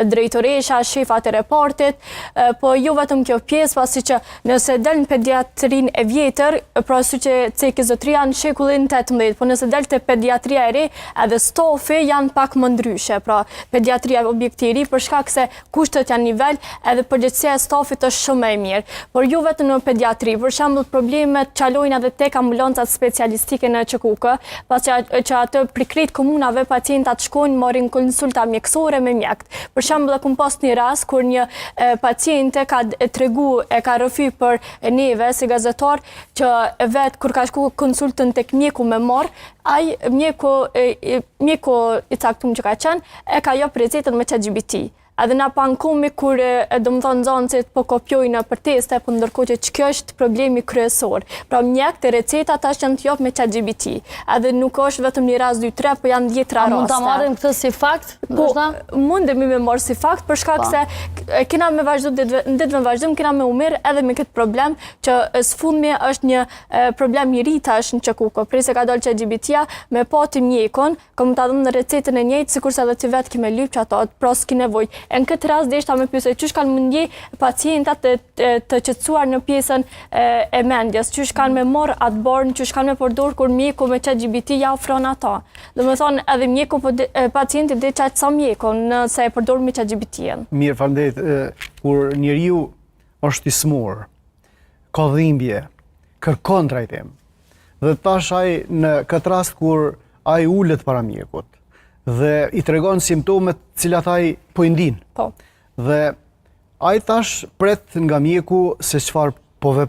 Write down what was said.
drejtoresha, shefat e reportit, po jo vetëm kjo pjesë, pasi që nëse del në pediatrin e vjetër, pra si që cekë zotria në shekullin 18, po nëse del të pediatria e re, edhe stofi janë pak më ndryshe, pra pediatria objekti i ri, për shkak se kushtet janë nivel, edhe përgjithësia e stofit është shumë e mirë. Por jo vetëm në pediatri, për shembull problemet qalojnë edhe tek ambulancat specialistike në QKK, pasi që atë pri krejt komunave pacientat shkojnë marrin konsulta mjekësore me mjekt. Për shembull, kam pas një rast kur një paciente ka tregu e ka rrëfy për neve si gazetar që vetë kur ka shku konsultën tek mjeku me marr, ai mjeku i caktuar që ka qenë e ka jap recetën me ChatGPT. Edhe na pankumi kur domethënë nxënësit po kopjojnë për teste, po ndërkohë që kjo është problemi kryesor. Pra mjekët e receta tash janë të jap me ChatGPT. Edhe nuk është vetëm një rast 2-3, po janë 10 raste. Mund ta marrim këtë si fakt? Po, mundemi me marrë si fakt për shkak se kena me vazhdu ditëve vazhdim kena me umir edhe me këtë problem që sfundmi është një problem i ri tash në QKK. Prej se ka dalë ChatGPT-ja me pati mjekun, kam ta dhënë recetën e njëjtë sikurse edhe ti vetë ke lyp që ato, pra s'ki nevojë. Në këtë rast deshta me pyesë çish kanë mundje pacientat të qetësuar në pjesën e mendjes, çish kanë me marr atë borën, çish kanë me përdor kur mjeku me ChatGPT ja ofron ata. Domethënë edhe mjeku po pacienti dhe çat sa mjeku nëse e përdor me ChatGPT-n. Mirë, faleminderit. Kur njeriu është i smur, ka dhimbje, kërkon trajtim. Dhe tash ai në këtë rast kur ai ulet para mjekut dhe i tregon simptomet cilat ai po i ndin. Po. Dhe ai tash pret nga mjeku se çfarë po vepron.